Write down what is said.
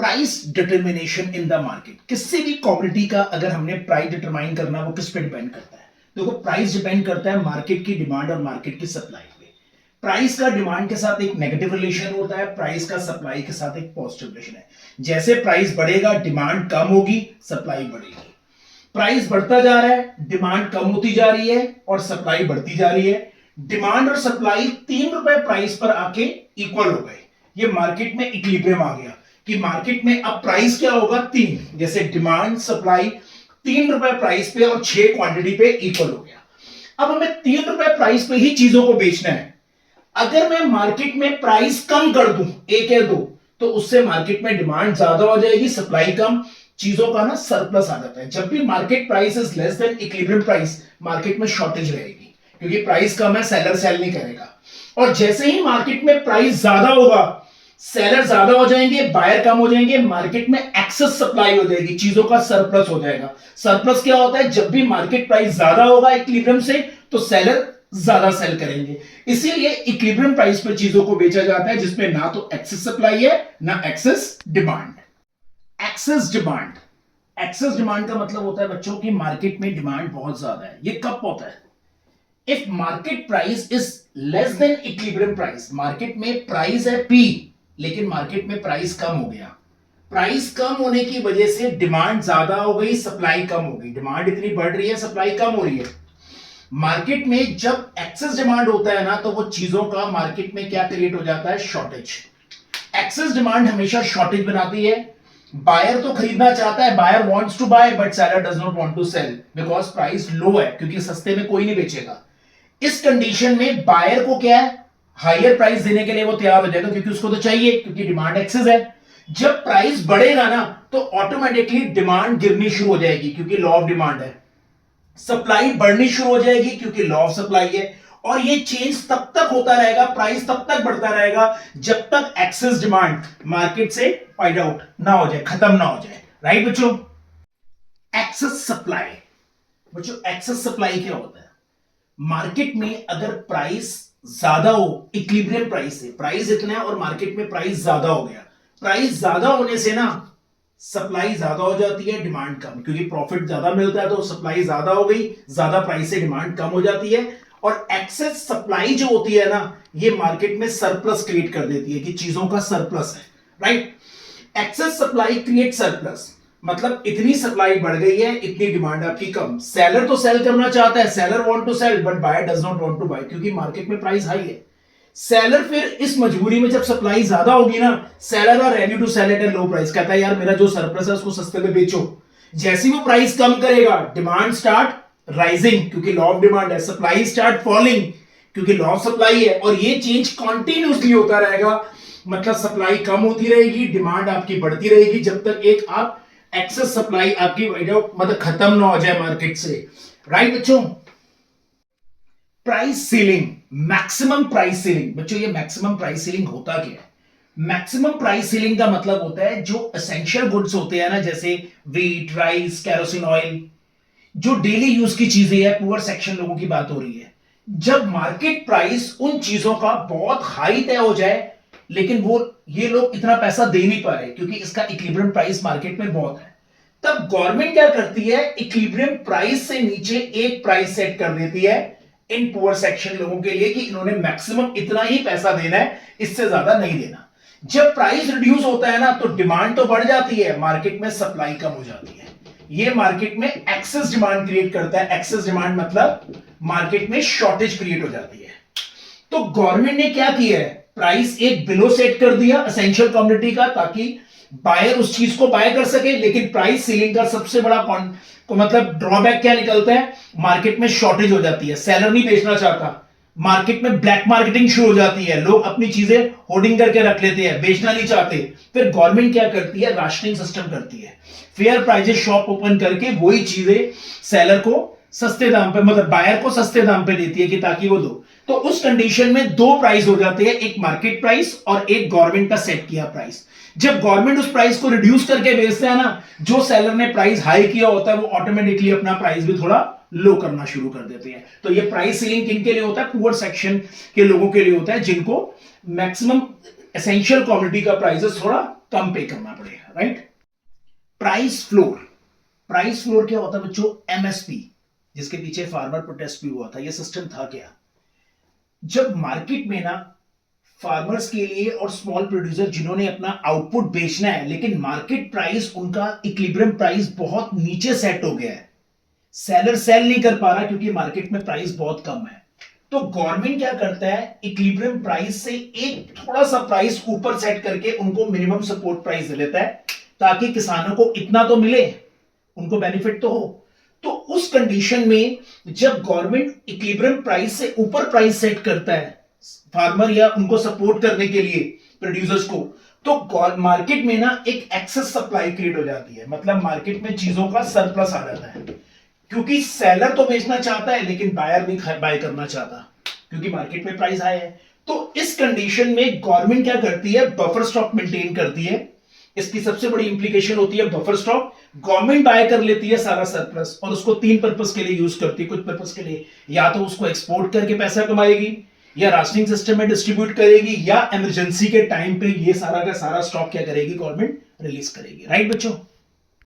Price determination in the market. किसी भी commodity का अगर हमने प्राइस डिटरमाइन करना, वो किस पे डिपेंड करता है? देखो, प्राइस डिपेंड करता है मार्केट की डिमांड और मार्केट की सप्लाई पे। प्राइस का डिमांड के साथ एक नेगेटिव रिलेशन होता है, प्राइस का सप्लाई के साथ एक पॉजिटिव रिलेशन है। जैसे प्राइस बढ़ेगा, डिमांड कम होगी, सप्लाई बढ़ेगी। प्राइस बढ़ता जा रहा है, डिमांड कम होती जा रही है और सप्लाई बढ़ती जा रही है। डिमांड और सप्लाई 3 रुपए प्राइस पर आके इक्वल हो गए। ये मार्केट में इक्विलिब्रियम आ गया कि मार्केट में अब प्राइस क्या होगा? 3। जैसे डिमांड सप्लाई 3 रुपए प्राइस पे और 6 क्वांटिटी पे इक्वल हो गया। अब हमें 3 रुपए प्राइस पे ही चीजों को बेचना है। अगर मैं मार्केट में प्राइस कम कर दूं, 1 या 2, तो उससे मार्केट में डिमांड ज्यादा हो जाएगी, सप्लाई कम, चीजों का ना सरप्लस आ जाता है। जब भी market price is less than equilibrium price, market में शॉर्टेज रहेगी, क्योंकि प्राइस कम है, सेलर सेल नहीं करेगा। और जैसे ही मार्केट में प्राइस ज्यादा होगा, सेलर ज्यादा हो जाएंगे, बायर कम हो जाएंगे, मार्केट में एक्सेस सप्लाई हो जाएगी, चीजों का सरप्लस हो जाएगा। सरप्लस क्या होता है? जब भी मार्केट प्राइस ज्यादा होगा इक्विलिब्रियम से, तो सेलर ज्यादा सेल करेंगे। इसीलिए इक्विलिब्रियम प्राइस पर चीजों को बेचा जाता है, जिसमें ना तो एक्सेस सप्लाई है ना excess demand. Excess demand, excess demand का मतलब होता है बच्चों की मार्केट में डिमांड बहुत ज्यादा है। ये कब होता है? If market price is less than equilibrium price. Market में प्राइस है P, लेकिन मार्केट में प्राइस कम हो गया। प्राइस कम होने की वजह से डिमांड ज्यादा हो गई, सप्लाई कम हो गई। डिमांड इतनी बढ़ रही है, सप्लाई कम हो रही है। मार्केट में जब एक्सेस डिमांड होता है ना, तो वो चीजों का मार्केट में क्या क्रिएट हो जाता है? शॉर्टेज। एक्सेस डिमांड हमेशा शॉर्टेज बनाती है। बायर तो खरीदना चाहता है, buyer wants to buy, but seller does not want to sell because price low है, क्योंकि सस्ते में कोई नहीं बेचेगा। इस कंडीशन में बायर को क्या है? हायर प्राइस देने के लिए वो तैयार हो जाएगा, क्योंकि उसको तो चाहिए, क्योंकि डिमांड एक्सेस है। जब प्राइस बढ़ेगा ना, तो ऑटोमेटिकली डिमांड गिरनी शुरू हो जाएगी, क्योंकि लॉ ऑफ डिमांड है। सप्लाई बढ़नी शुरू हो जाएगी, क्योंकि लॉ ऑफ सप्लाई है। और ये चेंज तब तक होता रहेगा, प्राइस तब तक बढ़ता रहेगा, जब तक एक्सेस डिमांड मार्केट से फाइड आउट ना हो जाए, खत्म ना हो जाए। राइट बच्चों? एक्सेस सप्लाई, बच्चों एक्सेस सप्लाई क्या होता है? मार्केट में अगर प्राइस ज्यादा हो, इक्विलिब्रियम प्राइस से, प्राइस इतना है और मार्केट में प्राइस ज्यादा हो गया। प्राइस ज्यादा होने से ना सप्लाई ज्यादा हो जाती है, डिमांड कम, क्योंकि प्रॉफिट ज्यादा मिलता है, तो सप्लाई ज्यादा हो गई, ज्यादा प्राइस से डिमांड कम हो जाती है। और एक्सेस सप्लाई जो होती है ना, ये मार्केट में सरप्लस क्रिएट कर देती है, कि चीजों का सरप्लस है। Right? Excess supply create surplus, मतलब इतनी सप्लाई बढ़ गई है, इतनी डिमांड आपकी कम। सेलर तो सेल करना चाहता है, seller want to sell, but buyer does not want to buy, क्योंकि मार्केट में प्राइस हाई है। सेलर फिर इस मजबूरी में, जब सप्लाई ज्यादा होगी ना, seller are ready to sell at a low price. कहता है यार मेरा जो सरप्लस है उसको सस्ते में बेचो। जैसे ही वो प्राइस कम करेगा, डिमांड स्टार्ट राइजिंग, क्योंकि लॉ ऑफ डिमांड है। सप्लाई स्टार्ट फॉलिंग, क्योंकि लॉ ऑफ सप्लाई है। और ये चेंज कॉन्टिन्यूसली होता रहेगा, मतलब सप्लाई कम होती रहेगी, डिमांड आपकी बढ़ती रहेगी, जब तक एक आप एक्सेस सप्लाई आपकी मतलब खत्म ना हो जाए मार्केट से। राइट बच्चों? Price ceiling, maximum price ceiling. बच्चों ये मैक्सिमम प्राइस सीलिंग होता क्या है? मैक्सिमम प्राइस सीलिंग का मतलब होता है जो एसेंशियल गुड्स होते हैं ना, जैसे व्हीट, राइस, केरोसिन ऑयल, जो डेली यूज की चीजें हैं, पुअर सेक्शन लोगों की बात हो रही है। जब मार्केट प्राइस उन चीजों का बहुत हाई तय हो जाए, लेकिन वो ये लोग इतना पैसा दे नहीं पा रहे, क्योंकि इसका इक्विलिब्रियम प्राइस मार्केट में बहुत है, तब गवर्नमेंट क्या करती है? इक्विलिब्रियम प्राइस से नीचे एक प्राइस सेट कर देती है इन पुअर सेक्शन लोगों के लिए, कि इन्होंने मैक्सिमम इतना ही पैसा देना है, इससे ज्यादा नहीं देना। जब प्राइस रिड्यूस होता है ना, तो डिमांड तो बढ़ जाती है, मार्केट में सप्लाई कम हो जाती है। ये मार्केट में एक्सेस डिमांड क्रिएट करता है। एक्सेस डिमांड मतलब मार्केट में शॉर्टेज क्रिएट हो जाती है। तो गवर्नमेंट ने क्या किया है? प्राइस एक बिलो सेट कर दिया एसेंशियल कमोडिटी का, ताकि बायर उस चीज को बाय कर सके। लेकिन प्राइस सीलिंग का सबसे बड़ा मतलब ड्रॉबैक क्या निकलता है? मार्केट में शॉर्टेज हो जाती है, सेलर नहीं बेचना चाहता, मार्केट में ब्लैक मार्केटिंग शुरू हो जाती है, लोग अपनी चीजें होर्डिंग करके रख लेते हैं, बेचना नहीं चाहते। फिर गवर्नमेंट क्या करती है? राशनिंग सिस्टम करती है, फेयर प्राइजेस शॉप ओपन करके वही चीजें सेलर को सस्ते दाम पे, मतलब बायर को सस्ते दाम पे देती है, कि ताकि वो दो। तो उस कंडीशन में दो प्राइस हो जाते हैं, एक मार्केट प्राइस और एक गवर्नमेंट का सेट किया प्राइस। जब गवर्नमेंट उस प्राइस को रिड्यूस करके बेचते हैं ना, जो सेलर ने प्राइस हाई किया होता है, वो ऑटोमेटिकली अपना प्राइस भी थोड़ा लो करना शुरू कर देते हैं। तो ये प्राइस सीलिंग किनके लिए होता है? पुअर सेक्शन के लोगों के लिए होता है, जिनको मैक्सिमम एसेंशियल कमोडिटी का प्राइसेस थोड़ा कम पे करना पड़ेगा, right. Price floor, price floor क्या होता है बच्चों? एमएसपी, जिसके पीछे फार्मर प्रोटेस्ट भी हुआ था, ये सिस्टम था क्या? जब मार्केट में ना फार्मर्स के लिए और स्मॉल प्रोड्यूसर जिन्होंने अपना आउटपुट बेचना है, लेकिन मार्केट प्राइस उनका इक्विलिब्रियम प्राइस बहुत नीचे सेट हो गया है, सेलर सेल नहीं कर पा रहा क्योंकि मार्केट में प्राइस बहुत कम है, तो गवर्नमेंट क्या करता है, इक्विलिब्रियम प्राइस से एक थोड़ा सा प्राइस ऊपर सेट करके उनको मिनिमम सपोर्ट प्राइस दे देता है, ताकि किसानों को इतना तो मिले, उनको बेनिफिट तो हो। तो उस कंडीशन में जब गवर्नमेंट इक्विलिब्रियम प्राइस से ऊपर प्राइस सेट करता है फार्मर या उनको सपोर्ट करने के लिए प्रोड्यूसर्स को, तो मार्केट में ना एक एक्सेस सप्लाई क्रिएट हो जाती है, मतलब मार्केट में चीजों का सरप्लस आ जाता है, क्योंकि सेलर तो बेचना चाहता है लेकिन बायर नहीं बाय करना चाहता क्योंकि मार्केट में प्राइस हाई है। तो इस कंडीशन में गवर्नमेंट क्या करती है, बफर स्टॉक मेंटेन करती है। इसकी सबसे बड़ी इंप्लीकेशन होती है बफर स्टॉक, गवर्नमेंट बाय कर लेती है सारा सरप्लस और उसको तीन पर्पस के लिए यूज करती है। कुछ पर्पस के लिए या तो उसको एक्सपोर्ट करके पैसा कमाएगी, या राशनिंग सिस्टम में डिस्ट्रीब्यूट करेगी, या इमरजेंसी के टाइम पे ये सारा का सारा स्टॉक क्या करेगी, गवर्नमेंट रिलीज करेगी, राइट बच्चों।